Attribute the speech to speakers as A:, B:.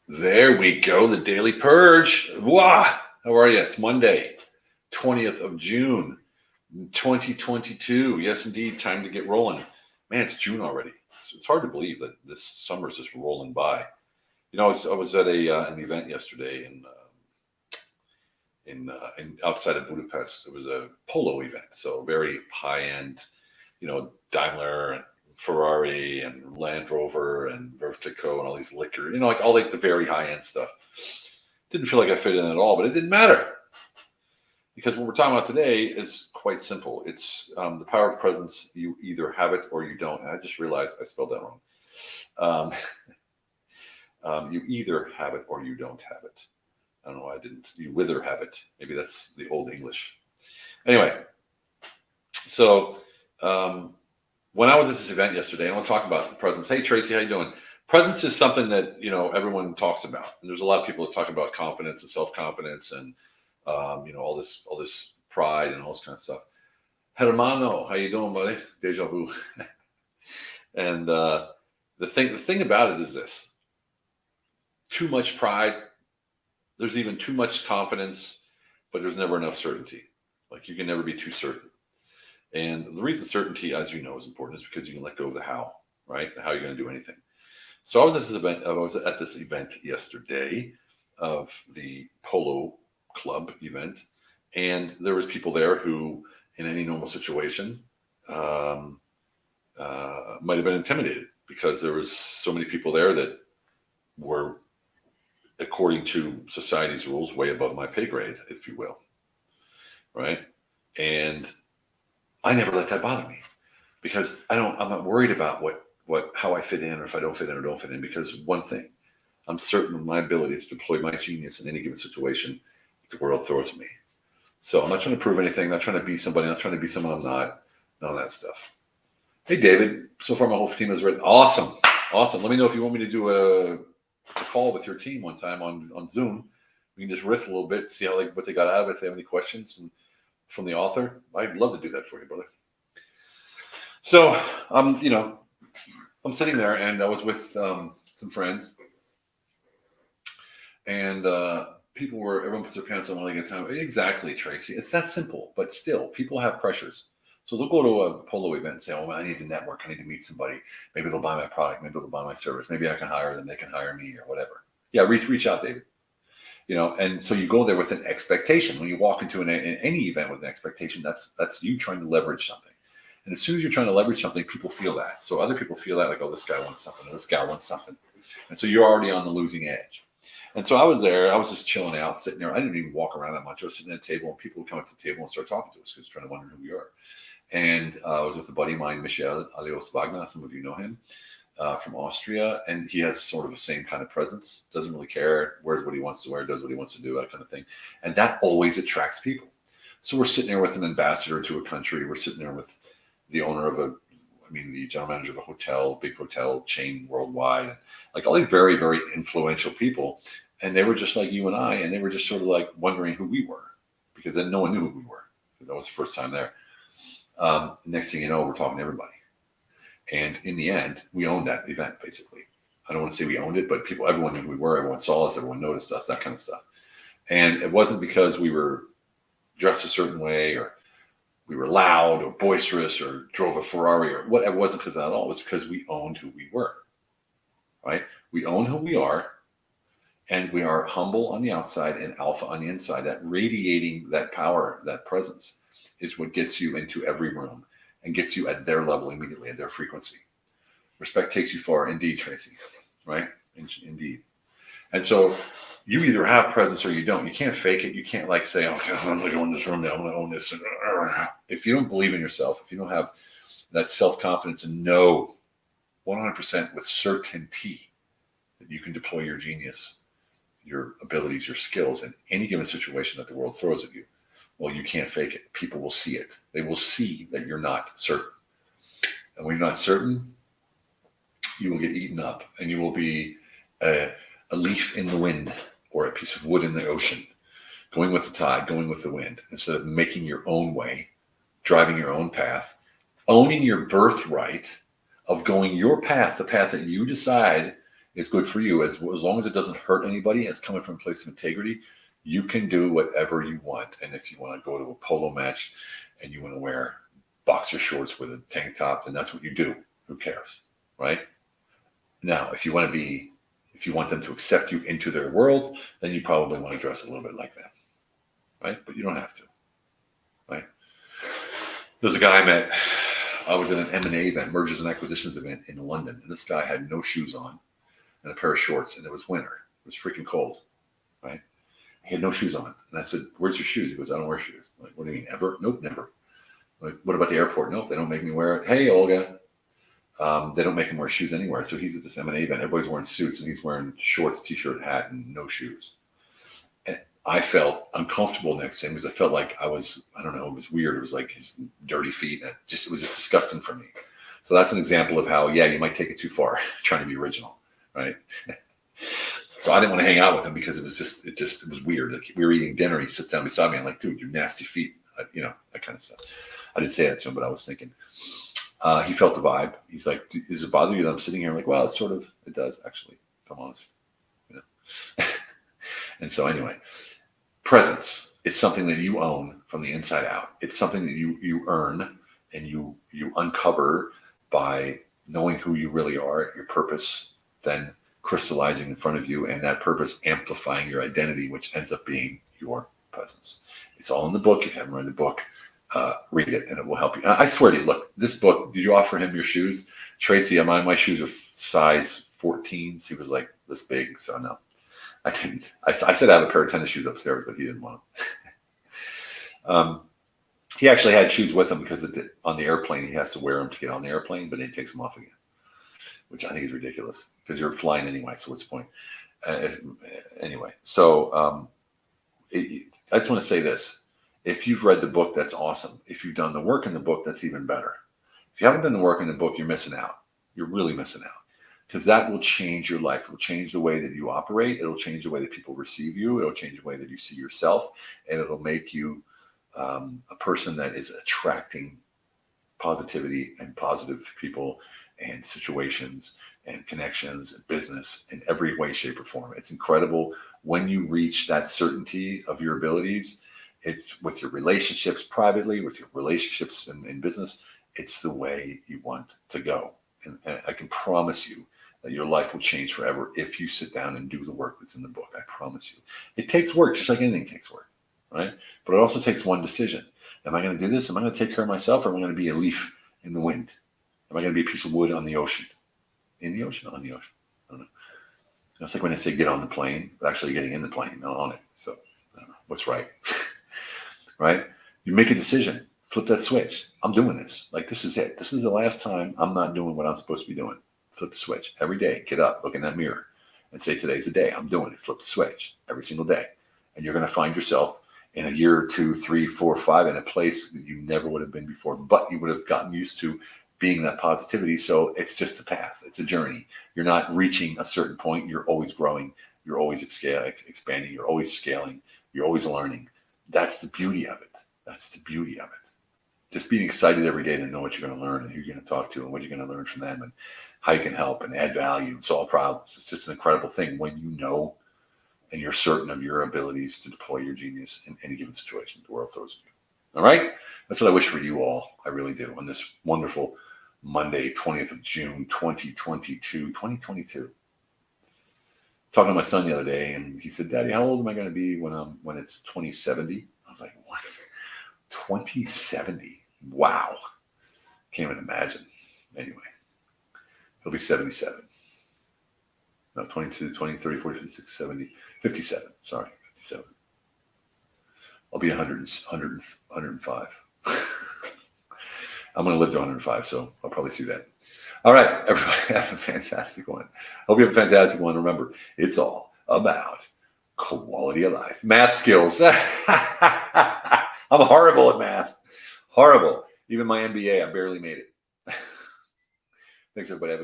A: There we go. The Daily Purge. Wow. How are you? It's Monday, 20th of June, 2022. Yes, indeed. Time to get rolling. Man, it's June already. It's hard to believe that this summer's just rolling by. I was at an event yesterday in outside of Budapest. It was a polo event, so very high end. Daimler and Ferrari and Land Rover and Vertigo and all these liquor. Like all like the very high end stuff. Didn't feel like I fit in at all, but it didn't matter because what we're talking about today is quite simple. It's the power of presence. You either have it or you don't. And I just realized I spelled that wrong. You either have it or you don't have it. I don't know why I didn't. You wither have it. Maybe that's the old English. Anyway, so when I was at this event yesterday, I want to talk about presence. Hey Tracy, how you doing? Presence is something that everyone talks about, and there's a lot of people that talk about confidence and self confidence and all this pride and all this kind of stuff. Hermano, how you doing, buddy? Deja vu. And the thing about it is this: too much pride. There's even too much confidence, but there's never enough certainty. Like you can never be too certain. And the reason certainty, as you know, is important is because you can let go of the how, right? How you're going to do anything. So I was at this event yesterday of the Polo Club event, and there was people there who, in any normal situation, might have been intimidated because there was so many people there that were, according to society's rules, way above my pay grade, if you will, right? And I never let that bother me because I'm not worried about how I fit in or if I don't fit in or don't fit in, because one thing, I'm certain of my ability to deploy my genius in any given situation the world throws at me. So I'm not trying to prove anything, not trying to be somebody, not trying to be someone I'm not, none of that stuff. Hey David, so far my whole team has read. Awesome. Let me know if you want me to do a call with your team one time on Zoom. We can just riff a little bit, see how what they got out of it, if they have any questions from the author. I'd love to do that for you, brother. So I'm sitting there, and I was with some friends, and everyone puts their pants on while they get time. Exactly, Tracy. It's that simple, but still, people have pressures. So they'll go to a polo event and say, "Oh, I need to network. I need to meet somebody. Maybe they'll buy my product. Maybe they'll buy my service. Maybe I can hire them. They can hire me, or whatever." Yeah, reach out, David. And so you go there with an expectation. When you walk into any event with an expectation, that's you trying to leverage something. And as soon as you're trying to leverage something, people feel that. So other people feel that, like, oh, this guy wants something, or this guy wants something. And so you're already on the losing edge. And so I was there. I was just chilling out, sitting there. I didn't even walk around that much. I was sitting at a table, and people would come up to the table and start talking to us because they're trying to wonder who we are. And I was with a buddy of mine, Michel Alios Wagner. Some of you know him. From Austria, and he has sort of the same kind of presence. Doesn't really care, wears what he wants to wear, does what he wants to do, that kind of thing. And that always attracts people. So we're sitting there with an ambassador to a country. We're sitting there with the owner of the general manager of a hotel, big hotel chain worldwide, like all these very, very influential people. And they were just like you and I, and they were just sort of like wondering who we were, because then no one knew who we were, because that was the first time there. Next thing you know, we're talking to everybody. And in the end, we owned that event, basically. I don't want to say we owned it, but everyone knew who we were. Everyone saw us. Everyone noticed us, that kind of stuff. And it wasn't because we were dressed a certain way, or we were loud or boisterous or drove a Ferrari or what. It wasn't because of that at all. It was because we owned who we were, right? We own who we are, and we are humble on the outside and alpha on the inside. That radiating that power, that presence, is what gets you into every room and gets you at their level immediately, at their frequency. Respect takes you far, indeed, Tracy, right? Indeed. And so you either have presence or you don't. You can't fake it. You can't say, "Okay, I'm going to go in this room now. I'm going to own this." If you don't believe in yourself, if you don't have that self-confidence and know 100% with certainty that you can deploy your genius, your abilities, your skills in any given situation that the world throws at you, well, you can't fake it. People will see it. They will see that you're not certain. And when you're not certain, you will get eaten up, and you will be a leaf in the wind, or a piece of wood in the ocean, going with the tide, going with the wind, instead of making your own way, driving your own path, owning your birthright of going your path, the path that you decide is good for you. As long as it doesn't hurt anybody, it's coming from a place of integrity, you can do whatever you want. And if you want to go to a polo match and you want to wear boxer shorts with a tank top, then that's what you do. Who cares, right? Now, if you want them to accept you into their world, then you probably want to dress a little bit like them, right? But you don't have to, right? There's a guy I was at an M&A event, mergers and acquisitions event in London, and this guy had no shoes on and a pair of shorts, and it was winter. It was freaking cold, right? He had no shoes on. And I said, "Where's your shoes?" He goes, "I don't wear shoes." I'm like, "What do you mean, ever?" "Nope, never." I'm like, "What about the airport?" "Nope, they don't make me wear it." "Hey, Olga." They don't make him wear shoes anywhere. So he's at this M&A event. Everybody's wearing suits, and he's wearing shorts, t-shirt, hat, and no shoes. And I felt uncomfortable next to him because I felt like I don't know, it was weird. It was like his dirty feet. And it was just disgusting for me. So that's an example of how, yeah, you might take it too far trying to be original, right? So I didn't want to hang out with him because it was weird. Like we were eating dinner. He sits down beside me. I'm like, "Dude, you nasty feet." That kind of stuff. I didn't say that to him, but I was thinking. He felt the vibe. He's like, "Does it bother you that I'm sitting here?" I'm like, "Well, it does actually, if I'm honest." And so anyway, presence is something that you own from the inside out. It's something that you earn and you uncover by knowing who you really are, your purpose, then crystallizing in front of you, and that purpose amplifying your identity, which ends up being your presence. It's all in the book. If you haven't read the book, read it and it will help you. I swear to you, look, this book, did you offer him your shoes? Tracy, my shoes are size 14s. He was like this big, so no, I couldn't. I said I have a pair of tennis shoes upstairs, but he didn't want them. He actually had shoes with him because on the airplane, he has to wear them to get on the airplane, but then he takes them off again, which I think is ridiculous because you're flying anyway, so what's the point? Anyway, so I just want to say this. If you've read the book, that's awesome. If you've done the work in the book, that's even better. If you haven't done the work in the book, you're missing out. You're really missing out because that will change your life. It will change the way that you operate. It'll change the way that people receive you. It'll change the way that you see yourself, and it'll make you a person that is attracting positivity and positive people and situations and connections and business in every way, shape, or form. It's incredible when you reach that certainty of your abilities. It's with your relationships privately, with your relationships in business. It's the way you want to go. And I can promise you that your life will change forever if you sit down and do the work that's in the book. I promise you. It takes work, just like anything takes work, right? But it also takes one decision. Am I going to do this? Am I going to take care of myself, or am I going to be a leaf in the wind? Am I going to be a piece of wood on the ocean? In the ocean? On the ocean? I don't know. It's like when they say get on the plane, but actually getting in the plane, not on it. So I don't know what's right. Right? You make a decision, flip that switch. I'm doing this. Like, this is it. This is the last time I'm not doing what I'm supposed to be doing. Flip the switch every day. Get up, look in that mirror and say, today's the day. I'm doing it. Flip the switch every single day. And you're going to find yourself in a year or 2, 3, 4, 5 in a place that you never would have been before, but you would have gotten used to being that positivity. So it's just a path. It's a journey. You're not reaching a certain point. You're always growing. You're always expanding. You're always scaling. You're always learning. That's the beauty of it. That's the beauty of it. Just being excited every day to know what you're going to learn and who you're going to talk to and what you're going to learn from them and how you can help and add value and solve problems. It's just an incredible thing when you know and you're certain of your abilities to deploy your genius in any given situation the world throws at you. All right? That's what I wish for you all. I really do. On this wonderful Monday, 20th of June, 2022. Talking to my son the other day, and he said, "Daddy, how old am I going to be when it's 2070?" I was like, "What? 2070? Wow! Can't even imagine." Anyway, he'll be 77. No, 22, 20, 30, 40, 56, 70, 57. Sorry, 57. I'll be 105. I'm going to live to 105, so I'll probably see that. All right, everybody, have a fantastic one. Hope you have a fantastic one. Remember, it's all about quality of life. Math skills. I'm horrible at math. Horrible. Even my MBA, I barely made it. Thanks, everybody. Have a great